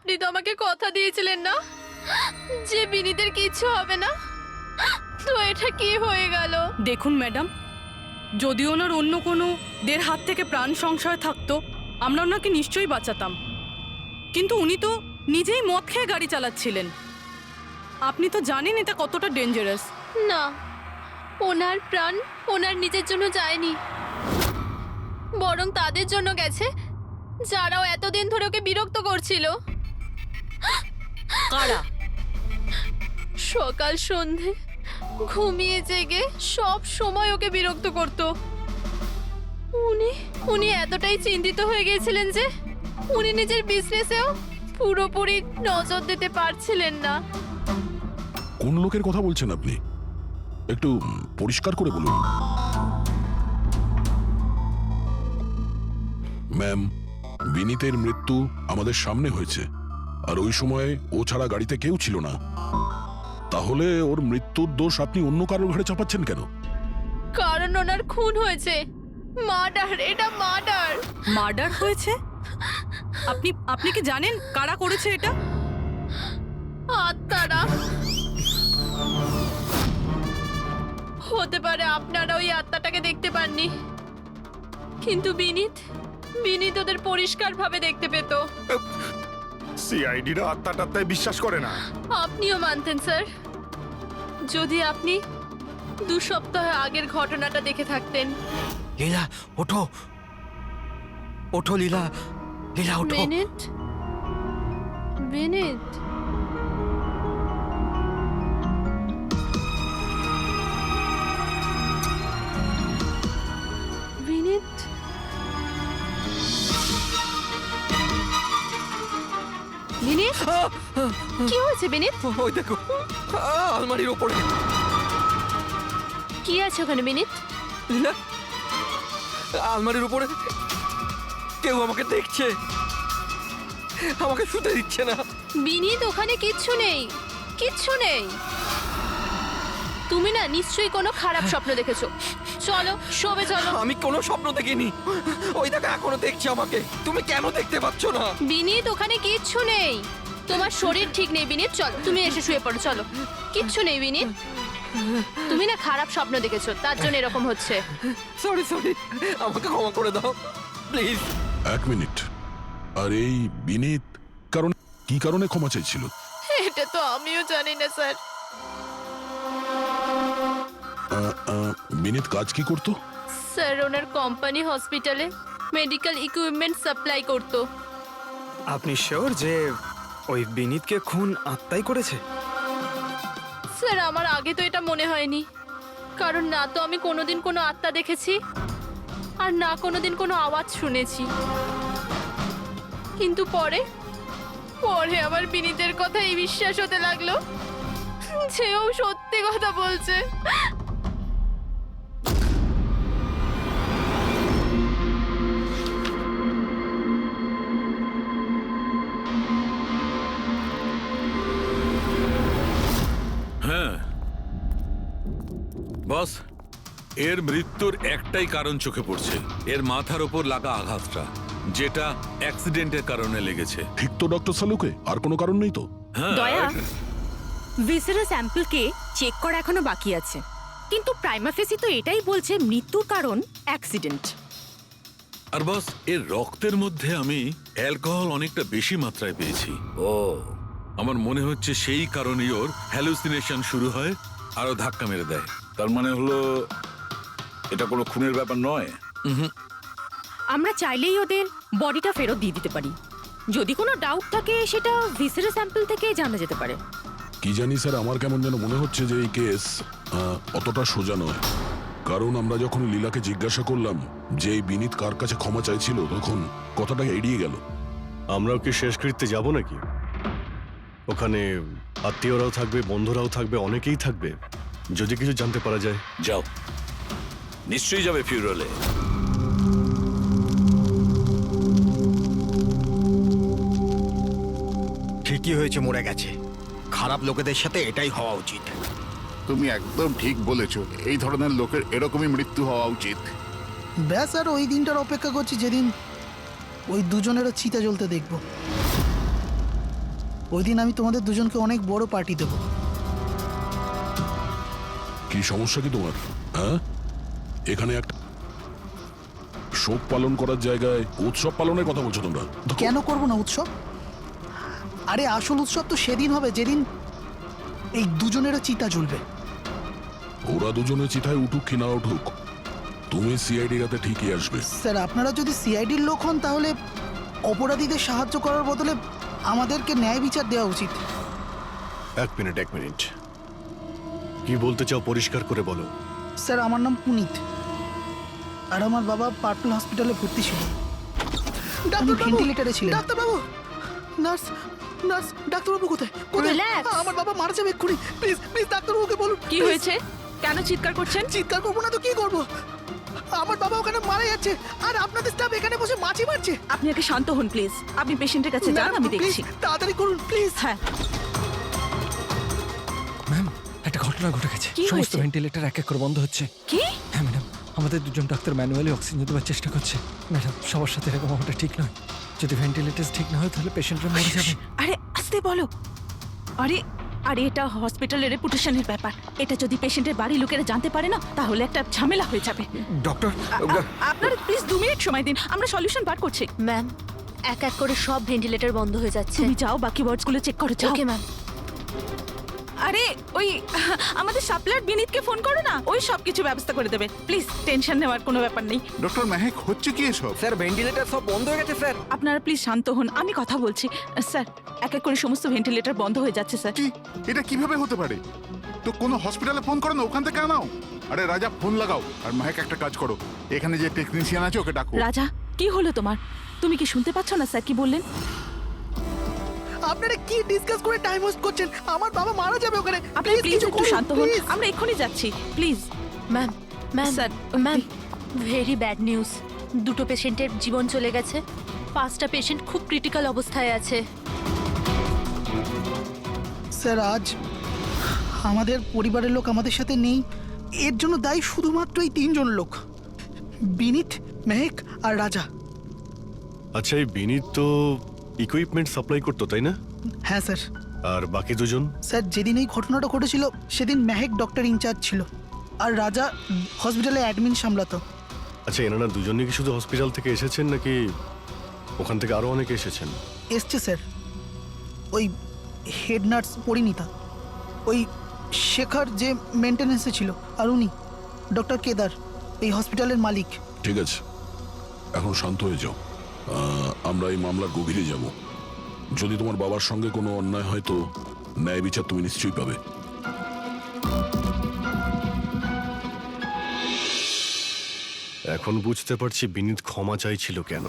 আপনি তো আমাকে কথা দিয়েছিলেন না যে বিনীতের কিছু হবে না, তো এটা কি হয়ে গেল? দেখুন ম্যাডাম, যদি ওনার অন্য কোনো দের হাত থেকে প্রাণ সংশয় থাকতো আমরা ওনাকে নিশ্চয়ই বাঁচাতাম, কিন্তু উনি তো নিজেই মদ খেয়ে গাড়ি চালাচ্ছিলেন। আপনি তো জানেন এটা কতটা ডেঞ্জারাস। না, ওনার প্রাণ ওনার নিজের জন্য যায়নি, বরং তাদের জন্য গেছে যারাও এতদিন ধরে ওকে বিরক্ত করছিল। কারা? সকাল সন্ধে ঘুমিয়ে জেগে সব সময় ওকে বিরক্ত করত। উনি উনি এতটাই চিন্তিত হয়ে গিয়েছিলেন যে উনি নিজের বিজনেসেও পুরোপুরি নজর দিতে পারছিলেন না। কোন লোকের কথা বলছেন আপনি? একটু পরিষ্কার করে বলুন। ম্যাম, বিনীতের মৃত্যু আমাদের সামনে হয়েছে, আর ওই সময় ও ছাড়া গাড়িতে কেউ ছিল না। তাহলে ওর মৃত্যুর দোষ আপনি অন্য কারোর ঘাড়ে চাপাচ্ছেন কেন? কারণ ওনার খুন হয়েছে। মার্ডার, এটা মার্ডার। মার্ডার হয়েছে? আপনি আপনি কি জানেন কারা করেছে এটা? আত্মারা। হতে পারে আপনারা ওই আত্মাটাকে দেখতে পাননি, কিন্তু বিনীত বিনীত ওদের পরিষ্কারভাবে দেখতে পেত। সিআইডিরা আত্মাটাত্মায় বিশ্বাস করে না। আপনিও মানতেন স্যার যদি আপনি 2 সপ্তাহ আগের ঘটনাটা দেখে থাকতেন। লীলা ওঠো, ওঠো লীলা, লীলা ওঠো। বিনীত, বিনীত, বিনীত, বিনীত, কি হয়েছে বিনীত? ওই দেখো আলমারির ওপরে। কি আছে ওখানে বিনীত? লীলা, আলমারির উপরে কেউ আমাকে দেখছে, আমাকে শুতে দিচ্ছে না। বিনীত, ওখানে কিচ্ছু নেই, কিচ্ছু নেই। তুমি না নিশ্চয়ই কোনো খারাপ স্বপ্ন দেখেছো। চলো শোবে চলো। আমি কোনো স্বপ্ন দেখিনি। ওই দেখো এখনো দেখছে আমাকে। তুমি কেন দেখতে পাচ্ছ না? বিনীত, ওখানে কিচ্ছু নেই। তোমার শরীর ঠিক নেই বিনীত, চলো তুমি এসে শুয়ে পড়ো। চলো, কিচ্ছু নেই বিনীত। তুমি না খারাপ স্বপ্ন দেখেছো, তার জন্য এরকম হচ্ছে। সরি সরি, আমাকে ক্ষমা করে দাও প্লিজ। 1 মিনিট। আর এই বিনীত কি কারণে ক্ষমা চাইছিল? এটা তো আমিও জানি না স্যার। বিনীত কাজ কি করতো? স্যার ওনার কোম্পানি হসপিটালে মেডিকেল ইকুইপমেন্ট সাপ্লাই করতো। আপনি শিওর যে ওই বিনীতকে খুন আত্মাই করেছে? স্যার আমার আগে তো এটা মনে হয়নি, কারণ না তো আমি কোনোদিন কোনো আত্মা দেখেছি আর না কোনোদিন কোনো আওয়াজ শুনেছি। কিন্তু পরে পরে আমার বিনীতের কথা এই বিশ্বাস হতে লাগলো যে ও সত্যি কথা বলছে। হ্যাঁ বস, এর মৃত্যুর একটাই কারণ চোখে পড়ছে, এর মাথার ওপর লাগা আঘাতটা, যেটা অ্যাক্সিডেন্টের কারণে লেগেছে। ঠিক তো ডক্টর সালুকে? আর কোনো কারণ নেই তো? হ্যাঁ, দয়া, ভিসারাল স্যাম্পলকে চেক করা এখনো বাকি আছে, কিন্তু প্রাইমা ফেসি তো এটাই বলছে মৃত্যুর কারণ অ্যাক্সিডেন্ট। আর বস, এর রক্তের মধ্যে আমি অ্যালকোহল অনেকটা বেশি মাত্রায় পেয়েছি। ও, আমার মনে হচ্ছে সেই কারণেই ওর হ্যালুসিনেশন শুরু হয় আর ও ধাক্কা মেরে দেয়। তার মানে হলো এটা কোনো খুনের ব্যাপার নয়? আমরা চাইলেই ওদের বডিটা ফেরত দিয়ে দিতে পারি। যদি কোনো ডাউট থাকে সেটা ভিসারাল স্যাম্পল থেকে জানা যেতে পারে। কি জানি স্যার, আমার কেমন যেন মনে হচ্ছে যে এই কেস অতটা সোজা নয়। কারণ আমরা যখন লীলাকে জিজ্ঞাসা করলাম যে এই বিনীত কার কাছে ক্ষমা চাইছিল, তখন কথাটা এড়িয়ে গেল। আমরাও কি শেষকৃত্যে যাব নাকি? ওখানে আত্মীয়রাও থাকবে, বন্ধুরাও থাকবে, অনেকেই থাকবে। যদি কিছু জানতে পারা যায়। যাও, নিশ্চয়ই যাবে ফিউরালে। ঠিকই হয়েছে, মরে গেছে। খারাপ লোকেদের সাথে এটাই হওয়া উচিত। তুমি একদম ঠিক বলেছো, এই ধরনের লোকের এরকমই মৃত্যু হওয়া উচিত। ব্যাস, আর ওই দিনটার অপেক্ষা করছি যেদিন ওই দুজনেরও চিতা জ্বলতে দেখব। ওই দিন আমি তোমাদের দুজনকে অনেক বড় পার্টি দেবো। কি সমস্যা কি তোমার? হ্যাঁ, এখানে একটা শোক পালন করার জায়গায় উৎসব পালনের কথা বলছো তোমরা? কেন করবো না উৎসব? আরে আসল উৎসব তো সেদিন হবে যেদিন এই দুজনেরও চিতা জ্বলবে। ওরা দুজনে চিতায় উঠুক কি না উঠুক, তুমি সিআইডি রাতে ঠিকই আসবে। স্যার, আপনারা যদি সিআইডির লোক হন তাহলে অপরাধীদের সাহায্য করার বদলে আমাদেরকে ন্যায় বিচার দেওয়া উচিত। এক মিনিট কি বলতে চাও পরিষ্কার করে বলো। স্যার, আমার নাম পুনিত, আর আমার বাবা পার্পল হসপিটালে ভর্তি ছিল। ভেন্টিলেটরে ছিলেন। ডাক্তারবাবু, নার্স, ডাক্তারবাবু কোথায়? Relax. আমার বাবা মারা যাবে এক্ষুনি। প্লিজ ডাক্তারবাবুকে বলুন। কি হয়েছে? কেন চিৎকার করছেন? চিৎকার করবো না তো কি করবো? আমার বাবা ওখানে মারা যাচ্ছে, আর আপনাদের স্টাফ এখানে বসে মাছি মারছে। আপনি আগে শান্ত হন প্লিজ। আপনি পেশেন্টের কাছে যান, আমি দেখছি। তাড়াতাড়ি করুন প্লিজ। হ্যাঁ, ম্যাম, একটা ঘটনা ঘটে গেছে। কি সমস্ত হয়েছে? ভেন্টিলেটর এক এক করে বন্ধ হচ্ছে। কি? হ্যাঁ ম্যাডাম, আমাদের দুজন ডাক্তার ম্যানুয়ালি অক্সিজেন দেওয়ার চেষ্টা করছে। ম্যাডাম, সবার সাথে এরকম হওয়াটা ঠিক নয়। যদি ভেন্টিলেটর ঠিক না হয় তাহলে পেশেন্টরা মরে যাবে। আরে আস্তে বলো। আরে আরে এটা হসপিটালের রেপুটেশনের ব্যাপার। এটা যদি পেশেন্টের বাড়ি লোকেরা জানতে পারে না তাহলে একটা ঝামেলা হয়ে যাবে। ডক্টর, আপনারা প্লিজ 2 মিনিট সময় দিন, আমরা সলিউশন বার করছি। ম্যাম, এক এক করে সব ভেন্টিলেটর বন্ধ হয়ে যাচ্ছে। তুমি যাও বাকি ওয়ার্ডসগুলো চেক করো, যাও। Okay ma'am. আরে ওই আমাদের সাপ্লায়ার বিনীতকে ফোন করো না, ওই সব কিছু ব্যবস্থা করে দেবে। প্লিজ টেনশন নেওয়ার কোনো ব্যাপার নেই। ডক্টর মেহেক, হচ্ছে কি এসব? স্যার ভেন্টিলেটর সব বন্ধ হয়ে গেছে স্যার। আপনারা প্লিজ শান্ত হন, আমি কথা বলছি। স্যার, এক এক করে সমস্ত ভেন্টিলেটর বন্ধ হয়ে যাচ্ছে স্যার। কি, এটা কিভাবে হতে পারে? তো কোনো হসপিটালে ফোন করো না, ওখান থেকে আনাও। আরে রাজা, ফোন লাগাও। আর মেহেক, একটা কাজ করো, এখানে যে টেকনিশিয়ান আছে ওকে ডাকো। রাজা, কি হলো তোমার? তুমি কি শুনতে পাচ্ছ না স্যার কি বললেন? আপনারা কি ডিসকাস করে টাইম ওয়েস্ট করছেন? আমার বাবা মারা যাবে ওখানে। আপনি প্লিজ কিছু একটু করুন, শান্ত হন, please। আমরা এক্ষুনি যাচ্ছি please. Ma'am, sir, ma'am, very bad news. দুটো পেশেন্টের জীবন চলে গেছে, 5টা পেশেন্ট খুব ক্রিটিক্যাল অবস্থায় আছে। স্যার, আজ আমাদের পরিবারের লোক আমাদের সাথে নেই। এর জন্য দায়ী শুধুমাত্র এই 3জন লোক, বিনীত, মেহেক আর রাজা। আচ্ছা, এই বিনীত তো ইকুইপমেন্ট সাপ্লাই করতো তাই না? হ্যাঁ স্যার। আর বাকি দুজন? স্যার, যেদিন এই ঘটনাটা ঘটেছিল সেদিন মেহেক ডক্টর ইনচার্জ ছিল, আর রাজা হসপিটালে অ্যাডমিন সামলাতো। আচ্ছা, এনারা দুজনই কি শুধু হসপিটাল থেকে এসেছেন নাকি ওখান থেকে আরো অনেকে এসেছেন? এসছে স্যার, ওই হেড নার্স পরিণীতা, ওই শেখর যে মেনটেন্যান্সে ছিল, আর উনি ডক্টর কেদার, এই হসপিটালের মালিক। ঠিক আছে, এখন শান্ত হয়ে যাও। আমরা এই মামলার গভীরে যাব। যদি তোমার বাবার সঙ্গে কোনো অন্যায় হয় তো ন্যায় বিচার তুমি নিশ্চয়ই পাবে। এখন বুঝতে পারছি বিনীত ক্ষমা চাইছিল কেন।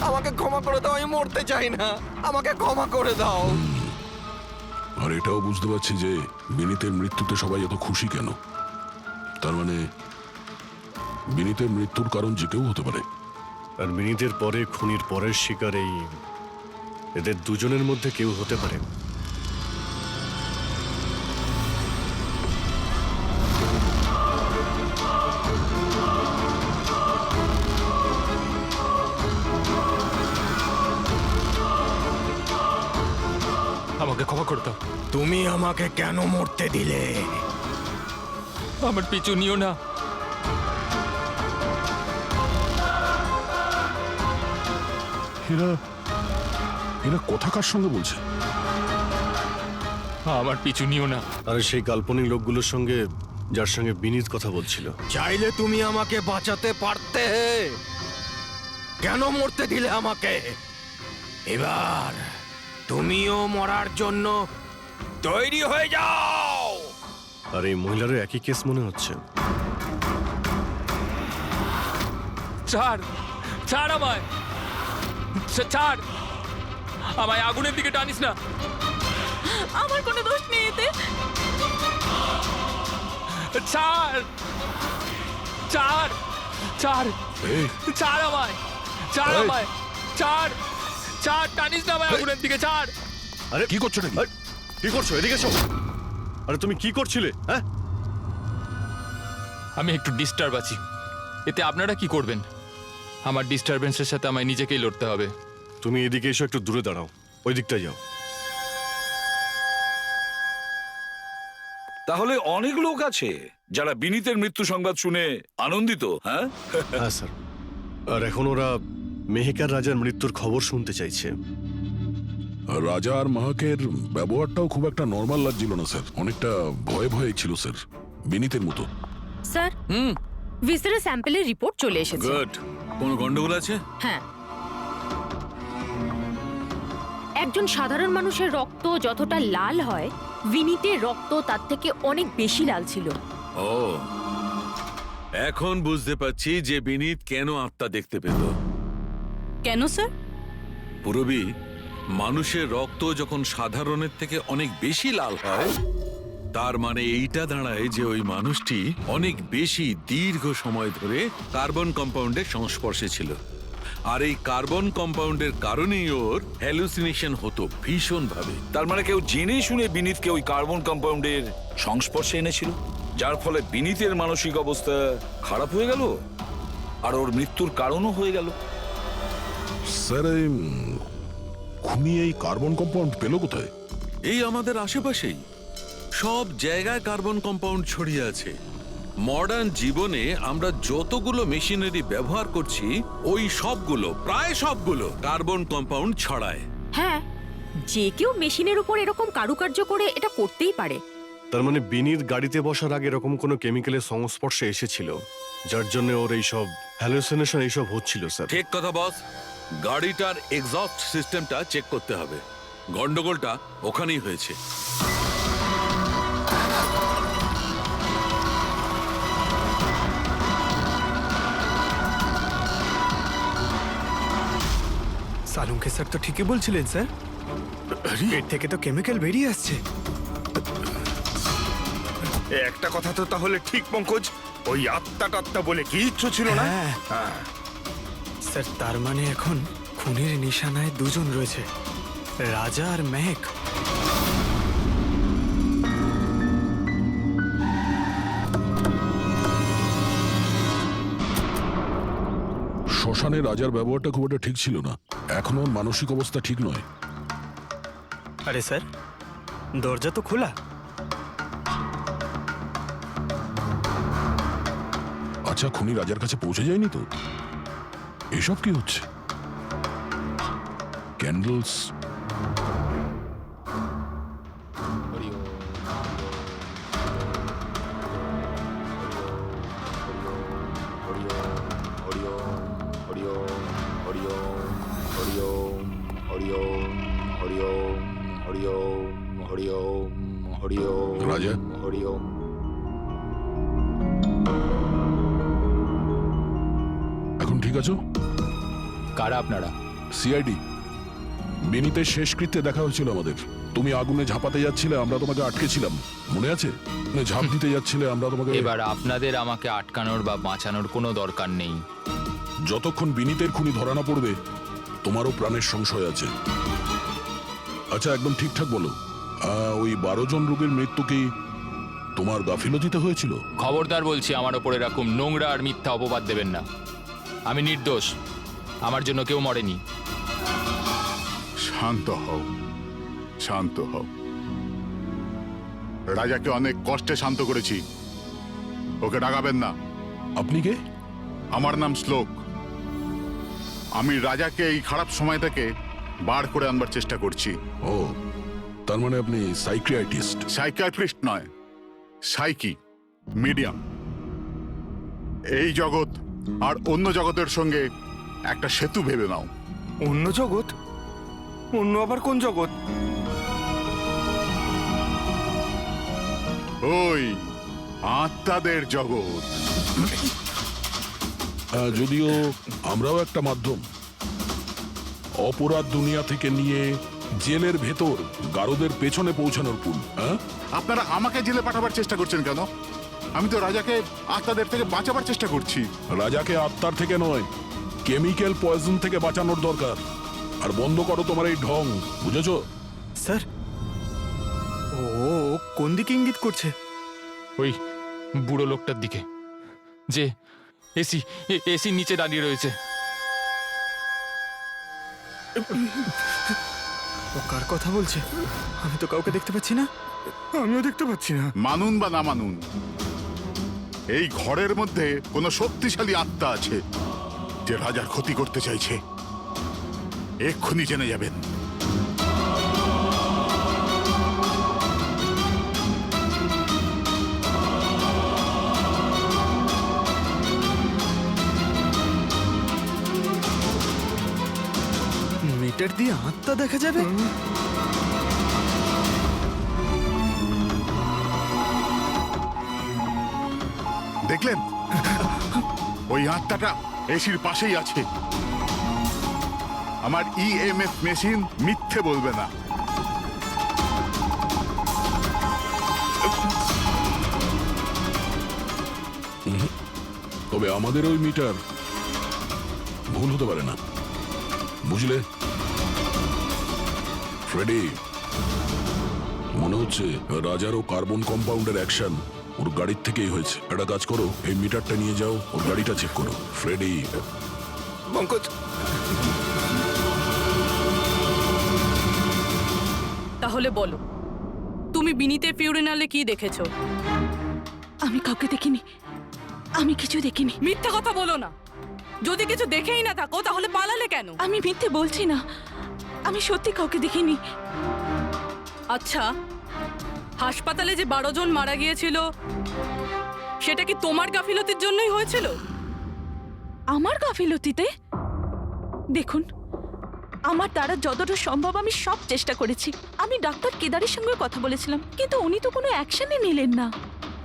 আমাকে ক্ষমা করে দাও, আমি মরতে চাই না। আমাকে ক্ষমা করে দাও। আর এটাও বুঝতে পারছি যে বিনীতের মৃত্যুতে সবাই এত খুশি কেন। তার মানে বিনীতের মৃত্যুর কারণ যে কেউ হতে পারে। আর বিনীতের পরে খুনির পরের শিকার এই এদের দুজনের মধ্যে কেউ হতে পারে। আমাকে ক্ষমা করে দাও। তুমি আমাকে কেন মরতে দিলে? আমার পিছু নিও না। এরা কোথাকার সঙ্গে বলছে? আমার পিছু নিও না। আর সেই কাল্পনিক লোকগুলোর সঙ্গে যার সঙ্গে বিনীত কথা বলছিল। চাইলে তুমি আমাকে বাঁচাতে পারতে, কেন মরতে দিলে আমাকে? এবার তুমিও মরার জন্য তৈরি হয়ে যাও। আর এই মহিলারও একই কেস মনে হচ্ছে। ছাড়, ছাড় আমায়, ছাড় আমায়, আগুনের দিকে টানিস না। আমার কোনো দোষ নেই এতে। ছাড়, ছাড়, ছাড়, এই, ছাড় আমায়, ছাড় এই। আমায়, ছাড়, ছাড়, টানিস না আমায় আগুনের দিকে, ছাড়। আরে কি করছো নাকি? আরে, কি করছো? এদিকে এসো। আরে তুমি কি করছিলে? হ্যাঁ, আমি একটু ডিস্টার্ব আছি, এতে আপনারা কি করবেন? আমার ডিস্টারবেন্সের সাথে আমায় নিজেকেই লড়তে হবে। তুমি এদিকে এসো, একটু দূরে দাঁড়াও, ওই দিকটা যাও। তাহলে অনেক লোক আছে যারা বিনীতের মৃত্যু সংবাদ শুনে আনন্দিত, হ্যাঁ? হ্যাঁ স্যার। আর এখন ওরা মেহেকার রাজার মৃত্যুর খবর শুনতে চাইছে। রাজা আর মাহাকের ব্যবহারটাও খুব একটা নর্মাল লাগছিল না স্যার, অনেকটা ভয়ে ভয়ে ছিল স্যার, বিনীতের মতো। স্যার ভিসারের স্যাম্পলের রিপোর্ট চলে এসেছে। গুড। কোনো গন্ডগোল আছে? হ্যাঁ, একজন সাধারণ মানুষের রক্ত যতটা লাল হয়, বিনীতের রক্ত তার থেকে অনেক বেশি লাল ছিল। ও, এখন বুঝতে পারছি যে বিনীত কেন আত্মা দেখতে পেল। কেন স্যার? পুরবী, মানুষের রক্ত যখন সাধারণের থেকে অনেক বেশি লাল হয়, তার মানে এইটা দাঁড়ায় যে ওই মানুষটি অনেক বেশি দীর্ঘ সময় ধরে কার্বন কম্পাউন্ডের সংস্পর্শে ছিল। আর এই কার্বন কম্পাউন্ডের কারণেই ওর হ্যালুসিনেশন হতো ভীষণ ভাবে। তার মানে কেউ জেনে শুনে বিনীতকে ওই কার্বন কম্পাউন্ডের সংস্পর্শে এনেছিল, যার ফলে বিনীতের মানসিক অবস্থা খারাপ হয়ে গেল আর ওর মৃত্যুর কারণও হয়ে গেল। স্যার, এই খুনি এই কার্বন কম্পাউন্ড পেল কোথায়? এই আমাদের আশেপাশেই সব জায়গায় কার্বন কম্পাউন্ড ছড়িয়ে আছে। মডার্ন জীবনে আমরা যতগুলো মেশিনারি ব্যবহার করছি, ওই সবগুলো, প্রায় সবগুলো কার্বন কম্পাউন্ড ছড়ায়। হ্যাঁ, যে কেউ মেশিনের উপর এরকম কারুকার্য করে এটা করতেই পারে। তার মানে বিনীত গাড়িতে বসার আগে এরকম কোনো কেমিক্যালের সংস্পর্শে এসেছিল, যার জন্য ওর এইসব হ্যালুসিনেশন এইসব হচ্ছিল স্যার। ঠিক কথা বস। গাড়িটার এক্সস্ট সিস্টেমটা চেক করতে হবে। গন্ডগোলটা ওখানেই হয়েছে। সালুঙ্কে স্যার তো ঠিকই বলছিলেন স্যার, পেট থেকে তো কেমিক্যাল বেরিয়ে আসছে। একটা কথা তো তাহলে ঠিক পঙ্কজ, ওই আত্মা টাত্মা বলে কিচ্ছু ছিল না। হ্যাঁ স্যার, তার মানে এখন খুনের নিশানায় দুজন রয়েছে, রাজা আর মেহেক। শ্মশানে রাজার ব্যবহারটা খুব একটা ঠিক ছিল না, এখনো ওর মানসিক অবস্থা ঠিক নয়। আরে স্যার, দরজা তো খোলা। আচ্ছা, খুনি রাজার কাছে পৌঁছে যায়নি তো? এসব কি হচ্ছে? ক্যান্ডেলস। রাজা, এখন ঠিক আছো? কারা আপনারা? সিআইডি। বিনীতের শেষকৃত্যে দেখা হয়েছিল আমাদের। তুমি আগুনে ঝাঁপাতে যাচ্ছিলে, আমরা তোমাকে আটকেছিলাম, মনে আছে? ঝাঁপ দিতে যাচ্ছিলে, আমরা তোমাকে। এবার আপনাদের আমাকে আটকানোর বা বাঁচানোর কোনো দরকার নেই। যতক্ষণ বিনীতের খুনি ধরা না পড়বে, তোমারও প্রাণের সংশয় আছে। আচ্ছা, একদম ঠিকঠাক বলো, ওই 12 জন রোগীর মৃত্যু কি তোমার গাফিলতিতে হয়েছিল? খবরদার বলছি, আমার ওপর এরকম নোংরা আর মিথ্যা অপবাদ দেবেন না। আমি নির্দোষ, আমার জন্য কেউ মরেনি। শান্ত হও, শান্ত হও। রাজাকে অনেক কষ্টে শান্ত করেছি, ওকে ডাকাবেন না। আপনি কে? আমার নাম শ্লোক। আমি রাজাকে এই খারাপ সময় থেকে বার করে আনবার চেষ্টা করছি। ও, তার মানে আপনি সাইকিয়াট্রিস্ট? সাইকিয়াট্রিস্ট নয়, সাইকি, মিডিয়াম। এই জগৎ আর অন্য জগতের সঙ্গে একটা সেতু ভেবে নাও। অন্য জগৎ? অন্য আবার কোন জগৎ? ওই আত্মাদের জগৎ। যদিও আমরাও একটা মাধ্যম, অপরাধ দুনিয়া থেকে নিয়ে জেলের ভেতর গারদের পেছনে পৌঁছানোর পুল। আপনারা আমাকে জেলে পাঠাবার চেষ্টা করছেন কেন? আমি তো রাজাকে আত্মাদের থেকে বাঁচাবার চেষ্টা করছি। রাজাকে আত্মার থেকে নয়, কেমিক্যাল পয়জন থেকে বাঁচানোর দরকার। আর বন্ধ করো তোমার এই ঢং, বুঝেছো? স্যার, ও কোন দিকে ইঙ্গিত করছে? ওই বুড়ো লোকটার দিকে, যে এসির নিচে দাঁড়িয়ে রয়েছে। ও কার কথা বলছে? আমি তো কাউকে দেখতে পাচ্ছি না। আমিও দেখতে পাচ্ছি না। মানুন বা না মানুন, এই ঘরের মধ্যে কোনো শক্তিশালী আত্মা আছে যে রাজার ক্ষতি করতে চাইছে। এক্ষুনি জেনে যাবেন। মিটার দিয়ে আত্মা দেখা যাবে? দেখলেন, ওই আত্মাটা এসির পাশেই আছে। আমার ইএমএফ মেশিন মিথ্যে বলবে না। তবে আমাদের ওই মিটার ভুল হতে পারে না, বুঝলে ফ্রেডি? মনে হচ্ছে রাজার ও কার্বন কম্পাউন্ডের অ্যাকশন ওর গাড়ির থেকেই হয়েছে। একটা কাজ করো, এই মিটারটা নিয়ে যাও, ওর গাড়িটা চেক করো। ফ্রেডি। পঙ্কজ, তাহলে বলো, তুমি বিনীতের ফিউরিনালে কি দেখেছো? আমি কাউকে দেখিনি, আমি কিছু দেখিনি। মিথ্যা কথা বলো না। যদি কিছু দেখেই না থাকো তাহলে পালালে কেন? আমি মিথ্যে বলছি না, আমি সত্যি কাউকে দেখিনি। আচ্ছা, হাসপাতালে যে 12 জন মারা গিয়েছিল সেটা কি তোমার গাফিলতির জন্যই হয়েছিল? আমার গাফিলতিতে? দেখুন, আমার দ্বারা যতটা সম্ভব আমি সব চেষ্টা করেছি। আমি ডাক্তার কেদারের সঙ্গে কথা বলেছিলাম, কিন্তু উনি তো কোনো অ্যাকশনই নিলেন না।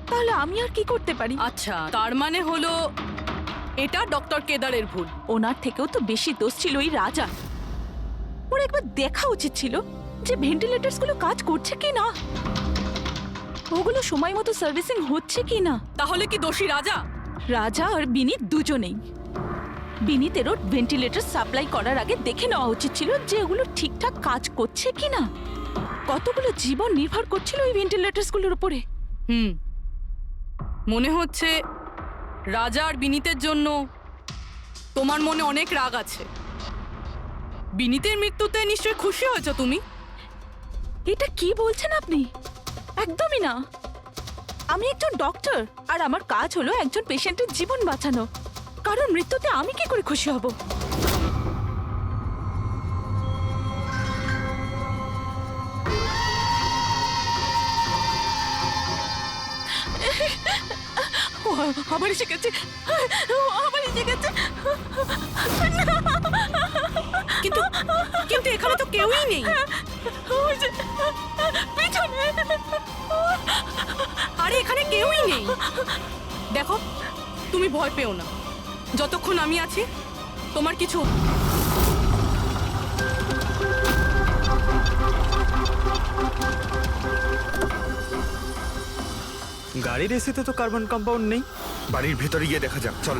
তাহলে আমি আর কি করতে পারি? আচ্ছা, তার মানে হলো এটা ডক্টর কেদারের ভুল। ওনার থেকেও তো বেশি দোষ ছিল ওই রাজা। ওর একবার দেখা উচিত ছিল যে ভেন্টিলেটরস গুলো কাজ করছে কি না, ওগুলো সময় মতো সার্ভিসিং হচ্ছে কি না। তাহলে কি দোষী রাজা? রাজা আর বিনীত দুজনেই। বিনীতেরও ভেন্টিলেটর সাপ্লাই করার আগে দেখে নেওয়া উচিত ছিল যে ওগুলো ঠিকঠাক কাজ করছে কি না। কতগুলো জীবন নির্ভর করছিল ওই ভেন্টিলেটরস গুলোর উপরে। মনে হচ্ছে রাজা আর বিনীতের জন্য তোমার মনে অনেক রাগ আছে। বিনীতের মৃত্যুতে নিশ্চয়ই খুশি হয়েছো তুমি? এটা কি বলছেন আপনি? একদমই না। আমি একজন ডক্টর, আর আমার কাজ হলো একজন পেশেন্টের জীবন বাঁচানো। কারণ মৃত্যুতে আমি কি করে খুশি হব? ও আবার এসে গেছে, আবার এসে গেছে। কিন্তু কিন্তু এখানে তো কেউই নেই। ওই যে পিছনে। আরে এখানে কেউই নেই। দেখো, তুমি ভয় পেও না। যতক্ষণ আমি আছি তোমার কিছু। গাড়ির এসিতে তো কার্বন কম্পাউন্ড নেই। বাড়ির ভেতরে গিয়ে দেখা যাক, চল।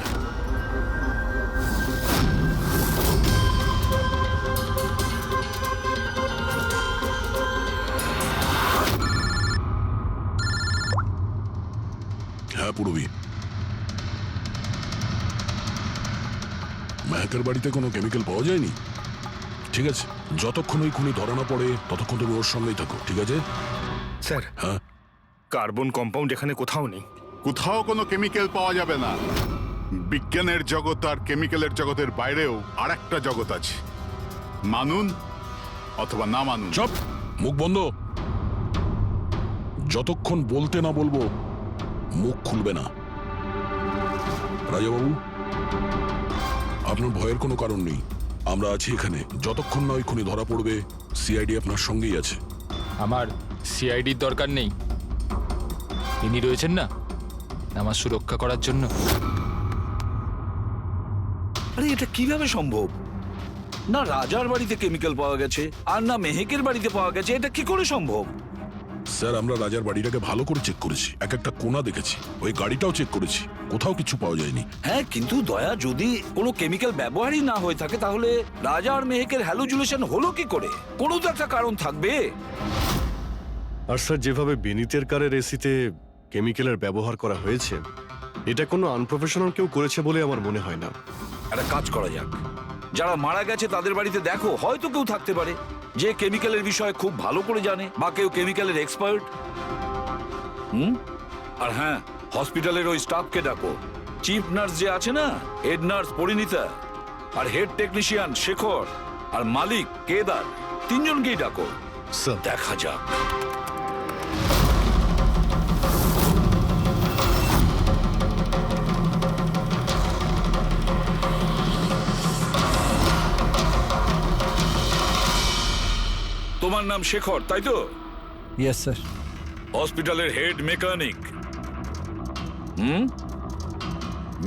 হ্যাঁ পূরবী, মেহেকের বাড়িতে কোনো কেমিক্যাল পাওয়া যায়নি? ঠিক আছে, যতক্ষণ ওই খুনি ধরা না পড়ে ততক্ষণ তুমি ওর সঙ্গেই থাকো, ঠিক আছে? স্যার, হ্যাঁ, কার্বন কম্পাউন্ড এখানে কোথাও নেই। কোথাও কোনো কেমিক্যাল পাওয়া যাবে না। বিজ্ঞানের জগৎ আর কেমিক্যালের জগতের বাইরেও আর একটা জগৎ আছে। মানুন অথবা না মানুন। চুপ, মুখ বন্ধ। যতক্ষণ বলতে না বলবো মুখ খুলবে না। রাজাবাবু, আপনার ভয়ের কোনো কারণ নেই। আমরা আছি এখানে। যতক্ষণ না ওই খুনি ধরা পড়বে, সিআইডি আপনার সঙ্গেই আছে। আমার সিআইডির দরকার নেই। ইনি রয়েছেন না আমার সুরক্ষা করার জন্য। আরে এটা কিভাবে সম্ভব? না রাজার বাড়িতে কেমিক্যাল পাওয়া গেছে আর না মেহেকের বাড়িতে পাওয়া গেছে। এটা কি করে সম্ভব? স্যার, আমরা রাজার বাড়িটাকে ভালো করে চেক করেছি, এক একটা কোণা দেখেছি, ওই গাড়িটাও চেক করেছি, কোথাও কিছু পাওয়া যায়নি। হ্যাঁ, কিন্তু দয়া, যদি কোনো কেমিক্যাল ব্যবহারই না হয়ে থাকে তাহলে রাজা আর মেহেকের হ্যালুজুলেশন হলো কি করে? কোনো তো একটা কারণ থাকবে। আর স্যার, যেভাবে বিনীতের কারের এসিতে কেমিক্যালের ব্যবহার করা হয়েছে, এটা কোনো আনপ্রফেশনাল কেউ করেছে বলে আমার মনে হয় না। একটা কাজ করা যাক, যারা মারা গেছে তাদের বাড়িতে দেখো, হয়তো কেউ থাকতে পারে। যে কেমিক্যালের বিষয়ে খুব ভালো করে জানে, বা কেউ কেমিক্যালের এক্সপার্ট। আর হ্যাঁ, হসপিটালের ওই স্টাফকে ডাকো। চিফ নার্স যে আছে না, হেড নার্স পরিণীতা, আর হেড টেকনিশিয়ান শেখর, আর মালিক কেদার, তিনজনকেই ডাকো। স্যার দেখা যাক। তোমার নাম শেখর, তাই তো? Yes sir. হসপিটালের হেড মেকানিক,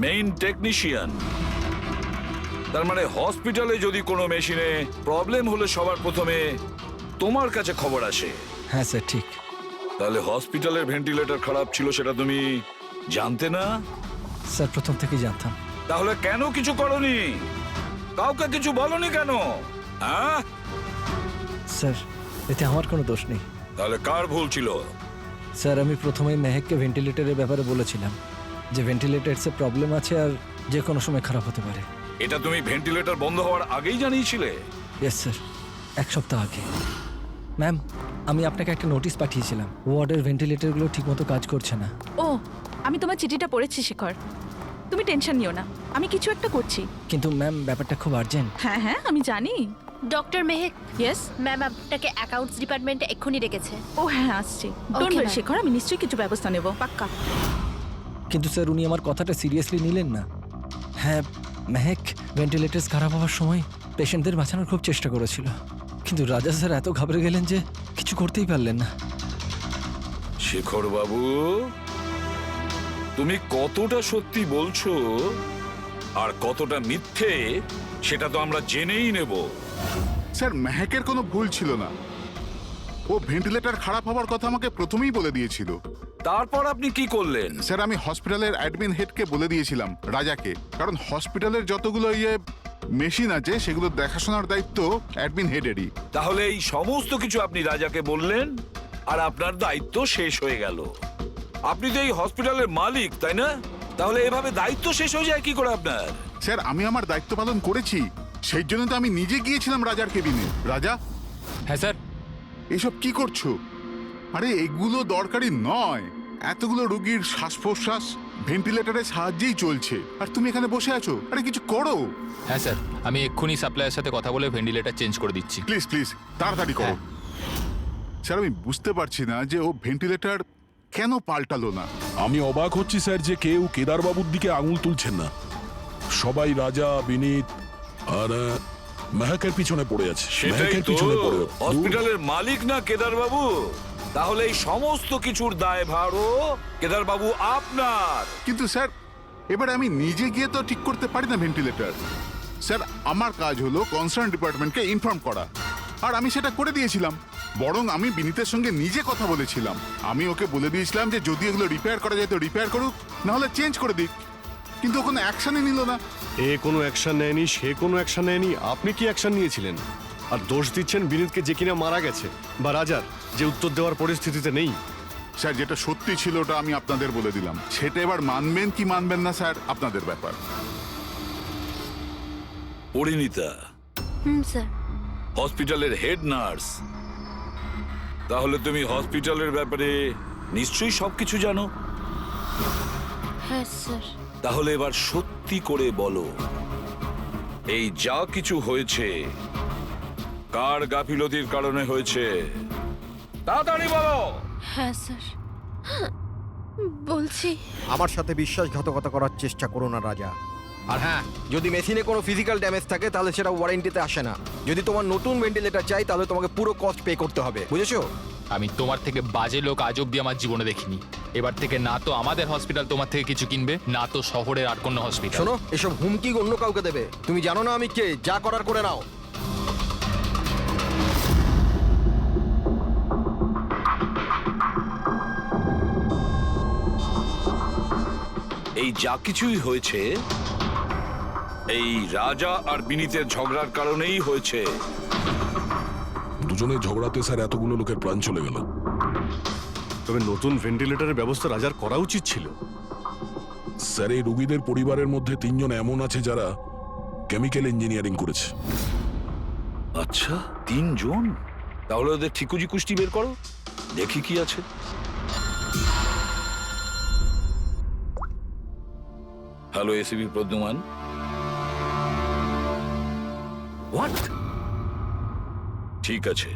মেইন টেকনিশিয়ান। তার মানে হসপিটালে যদি কোনো মেশিনে প্রবলেম হলে সবার প্রথমে তোমার কাছে খবর আসে। হ্যাঁ স্যার, ঠিক। তাহলে হসপিটালের ভেন্টিলেটর খারাপ ছিল সেটা তুমি জানতে না? স্যার প্রথম থেকেই জানতাম। তাহলে কেন কিছু করনি? কাউকে কিছু বলনি কেন? হ্যাঁ স্যার এতে আমার কোনো দোষ নেই। তাহলে কার ভুল ছিল? স্যার আমি প্রথমেই মেহেককে ভেন্টিলেটরের ব্যাপারে বলেছিলাম যে ভেন্টিলেটরসে প্রবলেম আছে আর যে কোনো সময় খারাপ হতে পারে। এটা তুমি ভেন্টিলেটর বন্ধ হওয়ার আগেই জানিয়েছিলে? ইয়েস স্যার, 1 সপ্তাহ আগে। ম্যাম আমি আপনাকে একটা নোটিশ পাঠিয়েছিলাম, ওয়ার্ডের ভেন্টিলেটরগুলো ঠিকমতো কাজ করছে না। ও, আমি তোমার চিঠিটা পড়েছি শেখর, তুমি টেনশন নিও না, আমি কিছু একটা করছি। কিন্তু ম্যাম ব্যাপারটা খুব আর্জেন্ট। হ্যাঁ হ্যাঁ আমি জানি। ডক্টর মেহেক, ইয়েস ম্যাম আপনাকে অ্যাকাউন্টস ডিপার্টমেন্টে এক্ষুনি ডেকেছে। ও হ্যাঁ আসছি, ডোন্ট ওয়ারি ma'am. শেখর, আমি নিশ্চয়ই কিছু ব্যবস্থা নেব, পাক্কা। কিন্তু স্যার উনি আমার কথাটা সিরিয়াসলি নিলেন না। হ্যাঁ মেহেক ভেন্টিলেটরস খারাপ হওয়ার সময় পেশেন্টদের বাঁচানোর খুব চেষ্টা করেছিল, কিন্তু রাজা স্যার এত ঘাবড়ে গেলেন যে কিছু করতেই পারলেন না। শেখর বাবু, তুমি কতটা সত্যি বলছো আর কতটা মিথ্যে সেটা তো আমরা জেনেই নেব। স্যার মেহেকের কোনো ভুল ছিল না, ও ভেন্টিলেটর খারাপ হওয়ার কথা আমাকে প্রথমেই বলে দিয়েছিল। তারপর আপনি কি করলেন? স্যার আমি হসপিটালের অ্যাডমিন হেডকে বলে দিয়েছিলাম, রাজাকে, কারণ হসপিটালের যতগুলো মেশিন আছে সেগুলো দেখাশোনার দায়িত্ব অ্যাডমিন হেডেরই। তাহলে এই সমস্ত কিছু আপনি রাজাকে বললেন আর আপনার দায়িত্ব শেষ হয়ে গেল। আপনি তো এই হসপিটালের মালিক, তাই না? তাহলে এভাবে দায়িত্ব শেষ হয়ে যায় কি করে আপনার? স্যার আমি আমার দায়িত্ব পালন করেছি, সেই জন্য তো আমি নিজে গিয়েছিলাম রাজার কেবিনে। রাজা। হ্যাঁ স্যার। এসব কি করছো? আরে এগুলো দরকারি নয়, এতগুলো রোগীর শ্বাস প্রশ্বাস ভেন্টিলেটরের সাহায্যেই চলছে, আর তুমি এখানে বসে আছো। আরে কিছু করো। হ্যাঁ স্যার, আমি এক্ষুনি সাপ্লাইয়ের সাথে কথা বলে ভেন্টিলেটর চেঞ্জ করে দিচ্ছি। প্লিজ প্লিজ তাড়াতাড়ি করো। স্যার আমি বুঝতে পারছি না যে ও ভেন্টিলেটর কেন পাল্টালো না। আমি অবাক হচ্ছি স্যার যে কেউ কেদারবাবুর দিকে আঙুল তুলছেন না। সবাই রাজা, বিনীত আর মেহেকের পিছনে পড়ে আছে। সেটাই মেহেকের তো, পিছনে পড়ে হসপিটালের মালিক না কেদার বাবু? তাহলে এই সমস্ত কিছুর দায়ভারও কেদার বাবু আপনার। কিন্তু স্যার এবারে আমি নিজে গিয়ে তো ঠিক করতে পারি না ভেন্টিলেটর। স্যার আমার কাজ হলো কনসার্ন ডিপার্টমেন্টকে ইনফর্ম করা, আর আমি সেটা করে দিয়েছিলাম। বরং আমি বিনীতের সঙ্গে নিজে কথা বলেছিলাম, আমি ওকে বলে দিয়েছিলাম যে যদি এগুলো রিপেয়ার করা যায় তো রিপেয়ার করুক, না হলে চেঞ্জ করে দিক, কিন্তু ও কোনো অ্যাকশনই নিল না। এ কোনো অ্যাকশন নেয়নি, সে কোনো অ্যাকশন নেয়নি, আপনি কি অ্যাকশন নিয়েছিলেন? আর দোষ দিচ্ছেন বিনীতকে, যে কিনা মারা গেছে, বা রাজার, যে উত্তর দেওয়ার পরিস্থিতিতে নেই। স্যার যেটা সত্যি ছিল ওটা আমি আপনাদের বলে দিলাম, সেটা এবার মানবেন কি মানবেন না স্যার আপনাদের ব্যাপার। পরিণীতা স্যার। হসপিটালের হেড নার্স, তাহলে তুমি হসপিটালের ব্যাপারে নিশ্চয়ই সবকিছু জানো। হ্যাঁ স্যার। তাহলে এবার সত্যি করে বলো, এই যা কিছু হয়েছে কার গাফিলতির কারণে হয়েছে? তাড়াতাড়ি বলো। হ্যাঁ স্যার, বলছি। আমার সাথে বিশ্বাসঘাতকতা করার চেষ্টা করো না রাজা। আর হ্যাঁ, যদি মেশিনে কোনো ফিজিক্যাল ড্যামেজ থাকে তাহলে সেটা ওয়ারেন্টিতে আসে না। যদি তোমার নতুন ভেন্টিলেটর চাই তাহলে তোমাকে পুরো কস্ট পে করতে হবে, বুঝেছো? আমি তোমার থেকে বাজে লোক আজ অব্দি আমার জীবনে দেখিনি। এবার থেকে না তো আমাদের হসপিটাল তোমার থেকে কিছু কিনবে, না তো শহরের আর কোনো হসপিটাল। শোনো, এসব হুমকি অন্য কাউকে দেবে। তুমি জানো না আমি কে, যা করার করে নাও। এই যা কিছুই হয়েছে এই রাজা আর বিনীতের ঝগড়ার কারণেই হয়েছে। দুজনের ঝগড়াতে স্যার এতগুলো লোকের প্রাণ চলে গেল। তবে নতুন ভেন্টিলেটরের ব্যবস্থা রাজার করা উচিত ছিল। স্যার এই রোগীদের পরিবারের মধ্যে 3 জন এমন আছে যারা কেমিক্যাল ইঞ্জিনিয়ারিং করেছে। আচ্ছা 3 জন, তাহলে ওদের ঠিকুজি কুষ্টি বের করো, দেখি কি আছে। Hello ACB Pradyuman. হোয়াট? ঠিক আছে,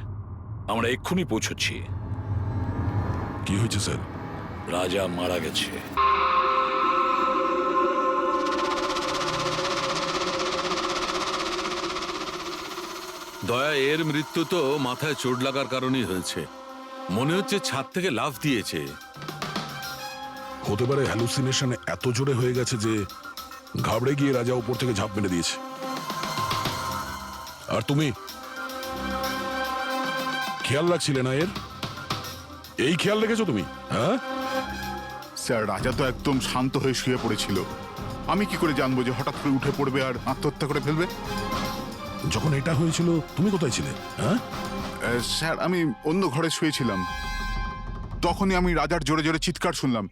আমরা এক্ষুনি পৌঁছচ্ছি। কি হয়েছে স্যার? রাজা মারা গেছে। দয়া, এর মৃত্যু তো মাথায় চোট লাগার কারণেই হয়েছে। মনে হচ্ছে ছাদ থেকে লাফ দিয়েছে। হতে পারে হ্যালুসিনেশন এত জোরে হয়ে গেছে যে ঘাবড়ে গিয়ে রাজা উপর থেকে ঝাঁপ মেরে দিয়েছে। আর তুমি খেয়াল রাখছিলে না এর? এই খেয়াল রেখেছো তুমি? হ্যাঁ স্যার, রাজা তো একদম শান্ত হয়ে শুয়ে পড়েছিল। আমি কি করে জানবো যে হঠাৎ করে উঠে পড়বে আর আত্মহত্যা করে ফেলবে? যখন এটা হয়েছিল তুমি কোথায় ছিলে? হ্যাঁ স্যার, আমি অন্য ঘরে শুয়েছিলাম। তখনই আমি রাজার জোরে জোরে চিৎকার শুনলাম।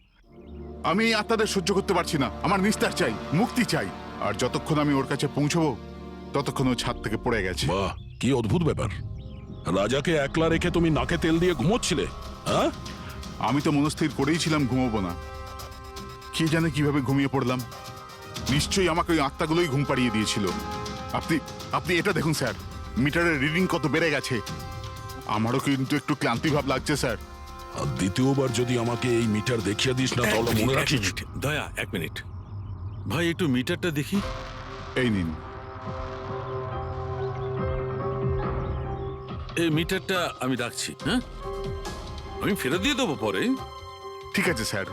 আমি এই আত্মাদের সহ্য করতে পারছি না, আমার নিস্তার চাই, মুক্তি চাই। আর যতক্ষণ আমি ওর কাছে পৌঁছবো ততক্ষণ ও ছাদ থেকে পড়ে গেছে। বাহ, কি অদ্ভুত ব্যাপার! রাজাকে একলা রেখে তুমি নাকে তেল দিয়ে ঘুমোচ্ছিলে? হ্যাঁ, আমি তো মনস্থির করেই ছিলাম ঘুমোবো না। কি জানে কিভাবে ঘুমিয়ে পড়লাম। নিশ্চয়ই আমাকে ওই আত্মাগুলোই ঘুম পাড়িয়ে দিয়েছিল। আপনি আপনি এটা দেখুন স্যার, মিটারের রিডিং কত বেড়ে গেছে। আমারও কিন্তু একটু ক্লান্তি ভাব লাগছে স্যার। আর দ্বিতীয়বার যদি আমাকে এই মিটার দেখিয়ে দিস না তাহলে মনে রাখিস। দয়া, 1 মিনিট ভাই, একটু মিটারটা দেখি। এই নিন। এই মিটারটা আমি রাখছি। হ্যাঁ, আমি ফেরত দিয়ে দেবো পরে। ঠিক আছে স্যার,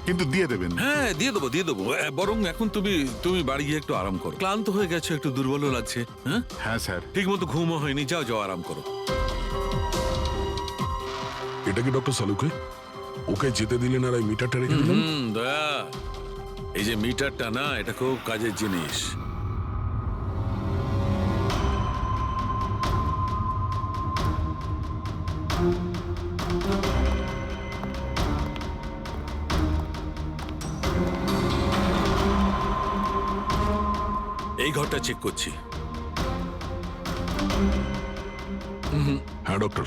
কিন্তু দিয়ে দেবেন। হ্যাঁ, দিয়ে দেবো দিয়ে দেবো। বরং এখন তুমি বাড়ি গিয়ে একটু আরাম করো। ক্লান্ত হয়ে গেছে, একটু দুর্বলও লাগছে। হ্যাঁ হ্যাঁ স্যার। ঠিক মতো ঘুমও হয়নি। যাও যাও, আরাম করো। এটা কি ডক্টর সালুকে? ওকে যেতে দিলেন আর এই মিটারটা রেখে দিলেন? দয়া, এই যে মিটারটা না, এটা খুব কাজের জিনিস। এই ঘরটা চেক করছি। হ্যাঁ ডক্টর,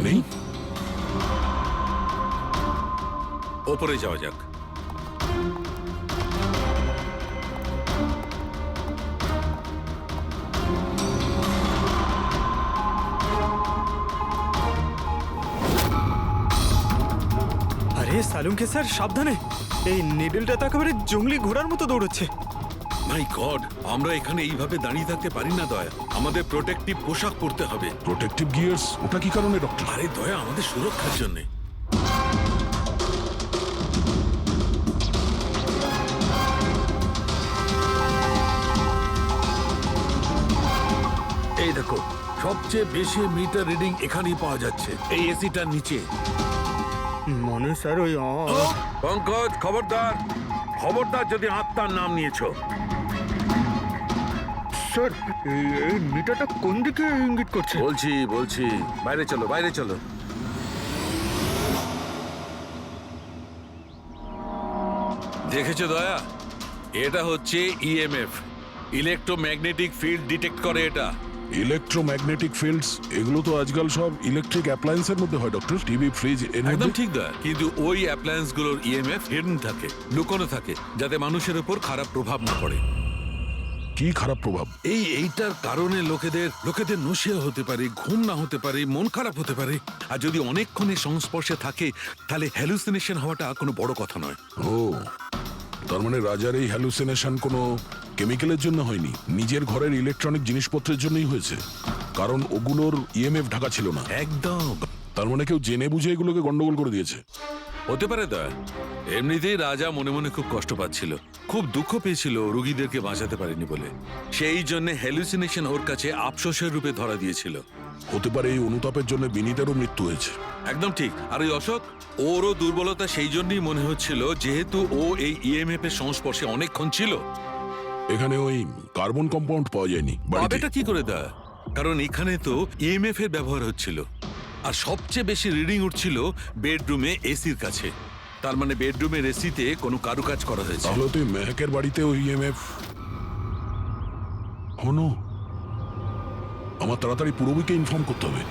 নেই। ওপরে যাওয়া যাক। আরে সালুঙ্কে স্যার, সাবধানে! এই নিডলটা তো একেবারে জঙ্গলি ঘোড়ার মতো দৌড়চ্ছে। মাই গড, আমরা এখানে এইভাবে দাঁড়িয়ে থাকতে পারি না দয়া। আমাদের প্রোটেক্টিভ পোশাক পরতে হবে। Protective gears? ওটা কি কারণে ডক্টর? আরে দয়া, আমাদের সুরক্ষার জন্য। এই দেখো, সবচেয়ে বেশি মিটার রিডিং এখানেই পাওয়া যাচ্ছে, এই এসিটার নিচে। মনে স্যার ওই পঙ্কজ, খবরদার খবরদার যদি আত্মার নাম নিয়েছো। স্যার, এই মিটারটা কোন দিকে ইঙ্গিত করছে? বলছি বাইরে চলো, বাইরে চলো। দেখেছো দয়া, এটা হচ্ছে ইএমএফ, ইলেকট্রোম্যাগনেটিক ফিল্ড ডিটেক্ট করে এটা। ইলেকট্রোম্যাগনেটিক ফিল্ডস, এগুলো তো আজকাল সব ইলেকট্রিক অ্যাপ্লায়েন্সের মধ্যে হয় ডক্টর। টিভি, ফ্রিজ, একদম ঠিক দয়া, কিন্তু ওই অ্যাপ্লায়েন্স গুলোর ইএমএফ হিডেন থাকে, লুকোনো থাকে, যাতে মানুষের উপর খারাপ প্রভাব না পড়ে। কি খারাপ প্রভাব? এইটার কারণে লোকেদের নশিয়া হতে পারে, ঘুম না হতে পারে, মন খারাপ হতে পারে। আর যদি অনেকক্ষণের সংস্পর্শে থাকে তাহলে হ্যালুসিনেশন হওয়াটা কোনো বড় কথা নয়। ও, তার মানে রাজার এই হ্যালুসিনেশন কোনো কেমিক্যালের জন্য হয়নি, নিজের ঘরের ইলেকট্রনিক জিনিসপত্রের জন্যই হয়েছে, কারণ ওগুলোর ইএমএফ ঢাকা ছিল না। একদম। তার মানে কেউ জেনে বুঝে এগুলোকে গন্ডগোল করে দিয়েছে। হতে পারে দয়া। এমনিতেই রাজা মনে মনে খুব কষ্ট পাচ্ছিল, খুব দুঃখ পেয়েছিল রোগীদেরকে বাঁচাতে পারেনি বলে। সেই জন্য হ্যালুসিনেশন ওর কাছে আফসোসের রূপে ধরা দিয়েছিল। হতে পারে এই অনুতাপের জন্য বিনীতেরও মৃত্যু হয়েছে। একদম ঠিক। আর ওই অশোক, ওরও দুর্বলতা সেই জন্যই মনে হচ্ছিল, যেহেতু ও এই ইএমএফ এর সংস্পর্শে অনেকক্ষণ ছিল। এখানে ওই কার্বন কম্পাউন্ড পাওয়া যায়নি। এটা কি করে দেয়? কারণ এখানে তো ইএমএফ এর ব্যবহার হচ্ছিল, আর সবচেয়ে বেশি রিডিং উঠছিল বেডরুমে এসির কাছে। তার মানে বেডরুমের এসিতে কোনো কারুকাজ করা হয়েছে। তাহলে তুই মেহকের বাড়িতে ওই ইএমএফ হনো। আমার তাড়াতাড়ি পুরবীকে ইনফর্ম করতে হবে।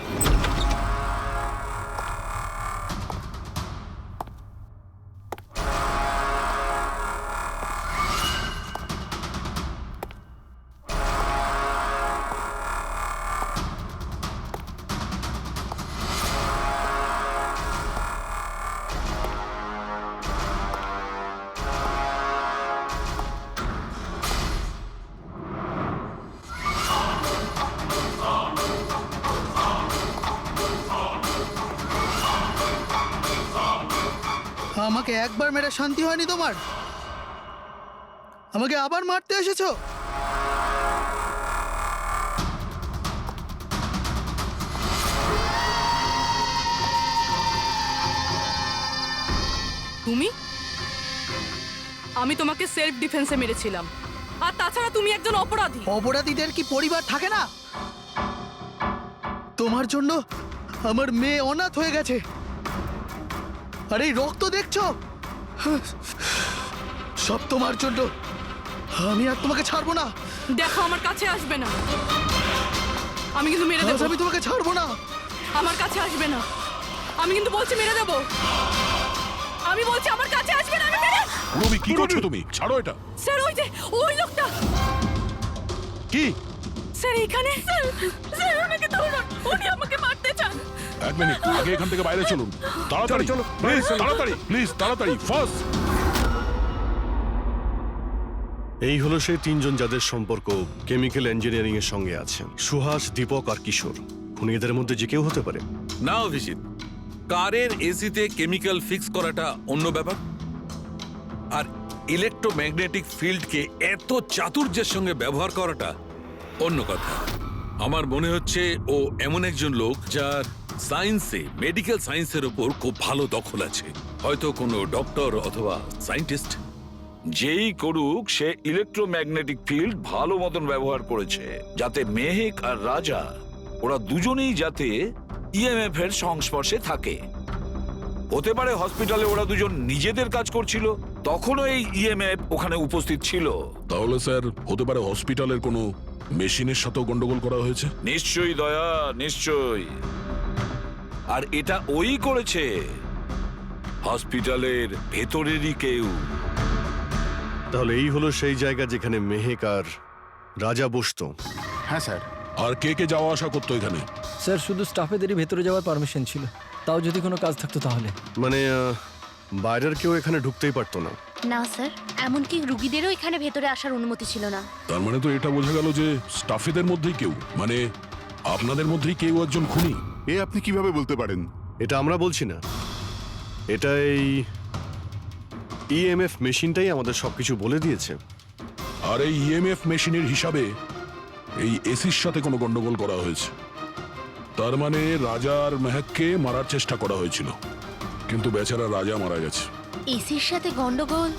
আমাকে একবার মেরে শান্তি হয়নি তোমার? আমাকে আবার মারতে এসেছো? তুমি? আমি তোমাকে সেলফ ডিফেন্সে মেরেছিলাম, আর তাছাড়া তুমি একজন অপরাধী। অপরাধীদের কি পরিবার থাকে না? তোমার জন্য আমার মেয়ে অনাথ হয়ে গেছে, আর এই রক্ত দেখছো, সব তোমার জন্য। আমি আর তোমাকে ছাড়বো না। দেখো, আমার কাছে আসবে না, আমি কিন্তু মেরে দেবো। আমি তোমাকে ছাড়বো না। আমার কাছে আসবে না, আমি কিন্তু বলছি মেরে দেবো। আমি বলছি আমার কাছে আসবে না, আমি মেরে। পুরবী, কি করছো তুমি? ছাড়ো এটা। স্যার, ওই যে ওই লোকটা। কি? স্যার, এখানে। স্যার, ওনাকে ধরুন, উনি আমাকে মারতে চান। এক মিনিট, আগে এখান থেকে বাইরে চলুন। তাড়াতাড়ি চলো, প্লিজ তাড়াতাড়ি, প্লিজ তাড়াতাড়ি, ফার্স্ট। এই হলো সেই তিনজন যাদের সম্পর্ক কেমিক্যাল ইঞ্জিনিয়ারিং এর সঙ্গে আছে। সুহাস, দীপক আর কিশোর। খুনি এদের মধ্যে যে কেউ হতে পারে। না অভিজিৎ, কারের এসিতে কেমিক্যাল ফিক্স করাটা অন্য ব্যাপার, আর ইলেকট্রোম্যাগনেটিক ফিল্ডকে এত চাতুর্যের সঙ্গে ব্যবহার করাটা অন্য কথা। আমার মনে হচ্ছে ও এমন একজন লোক যার সায়েন্সে, মেডিকেল সায়েন্সের উপর খুব ভালো দখল আছে, হয়তো কোনো ডক্টর অথবা সায়েন্টিস্ট। যেই করুক, সে ইলেকট্রোম্যাগনেটিক ফিল্ড ভালো মতন ব্যবহার করেছে, যাতে মেহেক আর রাজা ওরা দুজনেই যাতে ইএমএফ এর সংস্পর্শে থাকে। হতে পারে হসপিটালে ওরা দুজন নিজেদের কাজ করছিল, তখনও এই ইএমএফ ওখানে উপস্থিত ছিল। তাহলে স্যার, হতে পারে হসপিটালের কোনো মেশিনের সাথেও গন্ডগোল করা হয়েছে। নিশ্চয়ই দয়া, নিশ্চয়ই। আর এটা ওই করেছে, হসপিটালের ভেতরেরই কেউ। তাহলে এই হলো সেই জায়গা যেখানে মেহেক আর রাজা বসতো। হ্যাঁ স্যার। আর কে কে যাওয়া আসা করতো এখানে? স্যার, শুধু স্টাফেদেরই ভেতরে যাওয়ার পারমিশন ছিল, তাও যদি কোনো কাজ থাকতো তাহলে। মানে বাইরের কেউ এখানে ঢুকতেই পারতো না। না স্যার, এমনকি রুগীদেরও এখানে ভেতরে আসার অনুমতি ছিল না। তার মানে তো এটা বোঝা গেল যে স্টাফেদের মধ্যেই কেউ, মানে আপনাদের মধ্যেই কেউ একজন খুনি। এ আপনি কিভাবে বলতে পারেন? এটা আমরা বলছি না, এটা এই ইএমএফ মেশিনটাই আমাদের সবকিছু বলে দিয়েছে। আর এই ইএমএফ মেশিনের হিসাবে এই এসির সাথে কোনো গন্ডগোল করা হয়েছে। তার মানে রাজা আর মেহেককে মারার চেষ্টা করা হয়েছিল, কিন্তু বেচারা রাজা মারা গেছে। এসির সাথে গন্ডগোল?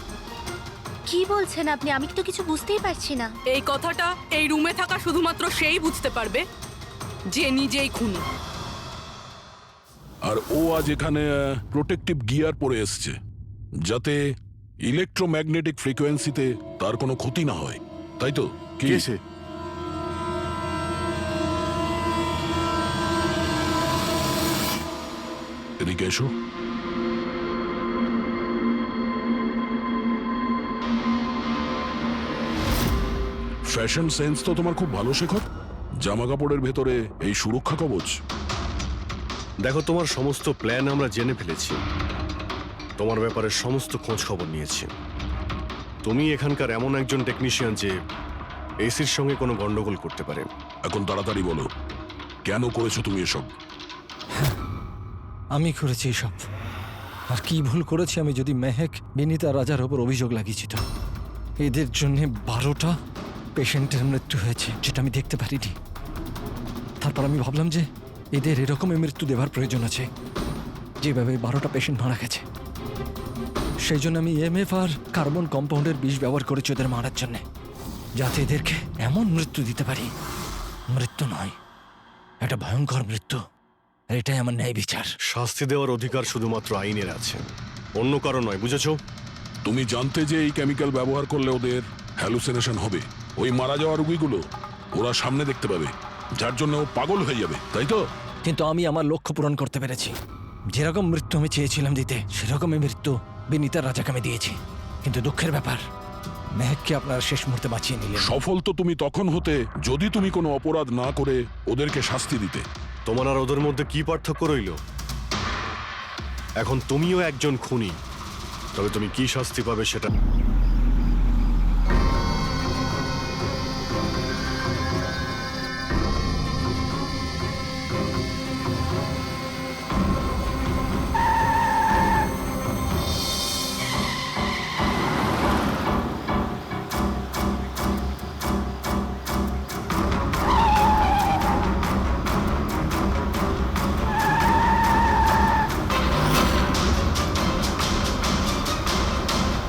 কি বলছেন আপনি? আমি তো কিছু বুঝতেই পারছি না। এই কথাটা এই রুমে থাকা শুধুমাত্র সেই বুঝতে পারবে যে নিজেই খুনি। আর ও আজ এখানে প্রোটেক্টিভ গিয়ার পরে এসছে, যাতে ইলেকট্রোম্যাগনেটিক ফ্রিকোয়েন্সিতে তার কোনো ক্ষতি না হয়, তাই তো? কি কে সে? এদিকে এসো। ফ্যাশন সেন্স তো তোমার খুব ভালো, শেখর। জামা কাপড়ের ভেতরে এই সুরক্ষা কবচ। দেখো, তোমার সমস্ত প্ল্যান আমরা জেনে ফেলেছি, তোমার ব্যাপারে সমস্ত খোঁজ খবর নিয়েছি। তুমি এখানকার এমন একজন টেকনিশিয়ান যে এসির সঙ্গে কোনো গন্ডগোল করতে পারে। এখন তাড়াতাড়ি বলো, কেন করেছো তুমি এসব? আমি করেছি এসব। আর কি ভুল করেছি আমি যদি মেহেক, বিনীতা, রাজার ওপর অভিযোগ লাগিয়েছি তো? এদের জন্য 12টা পেশেন্টের মৃত্যু হয়েছে, যেটা আমি দেখতে পারিনি। তারপর আমি ভাবলাম যে এদের এরকমই মৃত্যু দেওয়ার প্রয়োজন আছে, যেভাবে 12টা পেশেন্ট মারা গেছে। সেই জন্য আমি ইএমএফ আর কার্বন কম্পাউন্ডের বিষ ব্যবহার করেছি ওদের মারার জন্যে, যাতে এদেরকে এমন মৃত্যু দিতে পারি, মৃত্যু নয়, একটা ভয়ঙ্কর মৃত্যু। আর এটাই আমার ন্যায় বিচার। শাস্তি দেওয়ার অধিকার শুধুমাত্র আইনের আছে, অন্য কারণ নয়, বুঝেছো? তুমি জানতে যে এই কেমিক্যাল ব্যবহার করলে ওদের হ্যালুসিনেশন হবে। ওই মারা যাওয়া রোগীগুলো ওরা সামনে দেখতে পাবে, যার জন্য ও পাগল হয়ে যাবে, তাই তো? কিন্তু আমি আমার লক্ষ্য পূরণ করতে পেরেছি। যেরকম মৃত্যু আমি চেয়েছিলাম দিতে, সেরকমই মৃত্যু বিনীতার রাজাকে আমি দিয়েছি। কিন্তু দুঃখের ব্যাপার, মেহেককে আপনার শেষ মুহূর্তে বাঁচিয়ে নিলেন। সফল তো তুমি তখন হতে যদি তুমি কোনো অপরাধ না করে ওদেরকে শাস্তি দিতে। তোমার আর ওদের মধ্যে কি পার্থক্য রইল? এখন তুমিও একজন খুনি, তবে তুমি কি শাস্তি পাবে সেটা।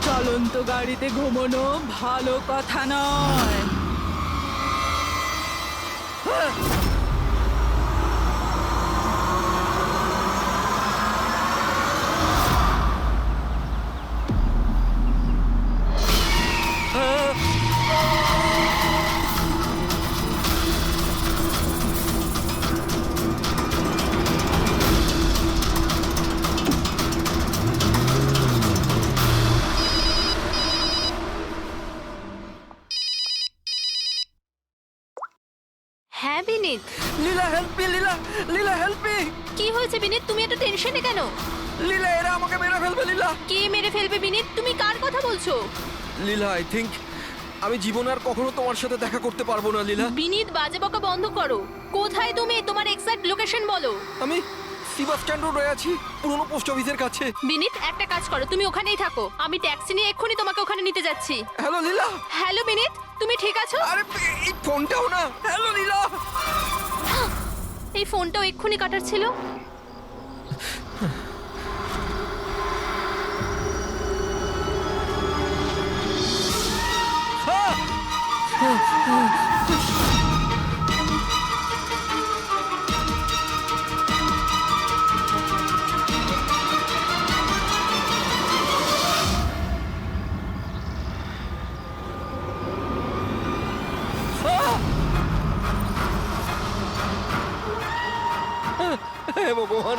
চলন্ত গাড়িতে ঘুমানো ভালো কথা নয়। হ্যাঁ বিনীত, লীলা হেল্প মি, লীলা, লীলা হেল্প মি। কি হয়েছে বিনীত? তুমি এত টেনশনে কেন? লীলা, এরা আমাকে মেরে ফেলবে। লীলা, কে মেরে ফেলবে বিনীত? তুমি কার কথা বলছো? লীলা, আই থিংক আমি জীবনে আর কখনো তোমার সাথে দেখা করতে পারবো না। লীলা, বিনীত, বাজে বকা বন্ধ করো। কোথায় তুমি? তোমার এক্সাক্ট লোকেশন বলো। আমি বাস স্ট্যান্ড রোডে আছি, পুরনো পোস্ট অফিসের কাছে। বিনীত, একটা কাজ করো, তুমি ওখানেই থাকো, আমি ট্যাক্সি নিয়ে এক্ষুনি তোমাকে ওখানে নিতে যাচ্ছি। হ্যালো লীলা। হ্যালো বিনীত, তুমি ঠিক আছো? আরে এই ফোনটাও না। হ্যালো লীলা। এই ফোনটাও এক্ষুনি কাটার ছিল। হে ভগবান,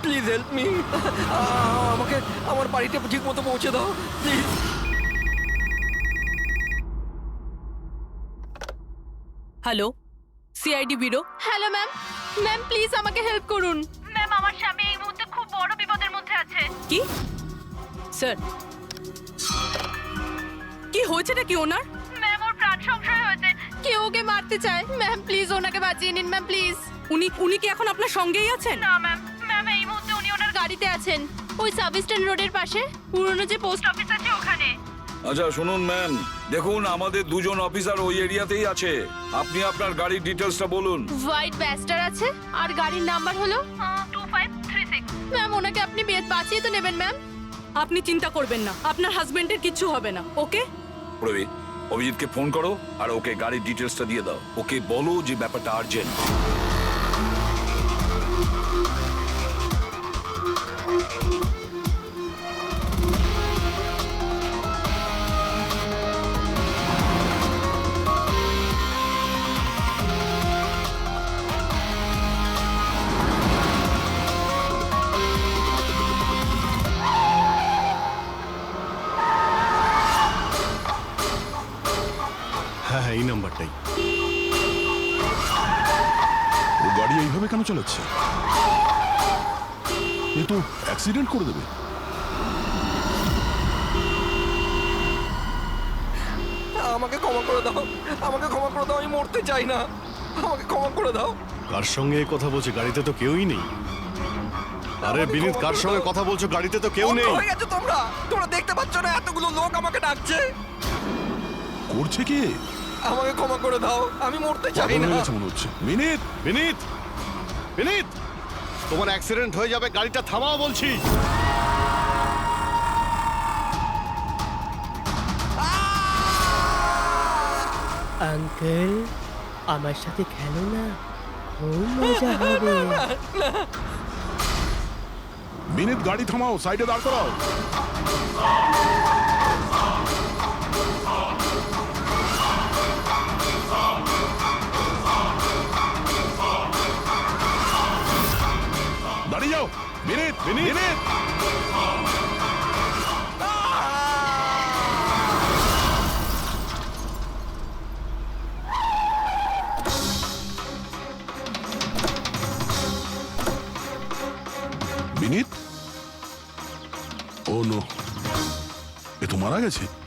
প্লিজ হেল্প মি। আমাকে আমার বাড়িতে ঠিক মতো পৌঁছে দাও please. Hello, CID bureau. Hello ma'am. Ma'am please আমাকে হেল্প করুন। ম্যাম, আমার স্বামী এই মুহূর্তে খুব বড় বিপদের মধ্যে আছে। কি স্যার, কি হয়েছেটা কি ওনার? ম্যাম, ওর প্রাণ সংশয় হয়েছে, কেউ ওকে মারতে চায়। ম্যাম প্লিজ ওনাকে বাঁচিয়ে নিন ম্যাম, প্লিজ। উনি কি এখন আপনার সঙ্গেই আছেন? না ম্যাম, ম্যাম এই মুহূর্তে উনি ওনার গাড়িতে আছেন, ওই সার্ভিস স্ট্যান্ড রোডের পাশে পুরনো যে পোস্ট অফিস আছে ওখানে। আচ্ছা শুনুন ম্যাম, দেখুন আমাদের দুজন অফিসার ওই এরিয়াতেই আছে। আপনি আপনার গাড়ির ডিটেলসটা বলুন। হোয়াইট ব্যাস্টার আছে আর গাড়ির নাম্বার হলো 2536। ম্যাম ওনাকে আপনি বাঁচিয়ে তো নেবেন ম্যাম। আপনি চিন্তা করবেন না, আপনার হাজবেন্ডের কিচ্ছু হবে না। ওকে প্রবীর, অভিজিৎকে ফোন করো আর ওকে গাড়ির ডিটেলসটা দিয়ে দাও। ওকে বলো যে ব্যাপারটা আর্জেন্ট। হ্যাঁ হ্যাঁ, এই নাম্বারটাই। ও গাড়ি এইভাবে কেন চালাচ্ছে? এ তো অ্যাক্সিডেন্ট করে দেবে। আমাকে ক্ষমা করে দাও, আমাকে ক্ষমা করে দাও, আমি মরতে চাই না, আমাকে ক্ষমা করে দাও। কার সঙ্গে এই কথা বলছে? গাড়িতে তো কেউই নেই। আরে বিনীত, কার সঙ্গে কথা বলছো? গাড়িতে তো কেউ নেই। হয়ে গেছে তোমরা, তোমরা দেখতে পাচ্ছ না এতগুলো লোক আমাকে ডাকছে? করছে কি? আমাকে ক্ষমা করে দাও, আমি মরতে চাই পাগল না। হয়ে গেছে মনে হচ্ছে। বিনীত, বিনীত, বিনীত, তোমার অ্যাক্সিডেন্ট হয়ে যাবে, গাড়িটা থামাও বলছি। আঙ্কেল, আমার সাথে খেলো না, খুব মজা হবে। বিনীত গাড়ি থামাও, সাইডে দাঁড় করাও। বিনীত বিনীত বিনীত ও নো এ তো মারা গেছে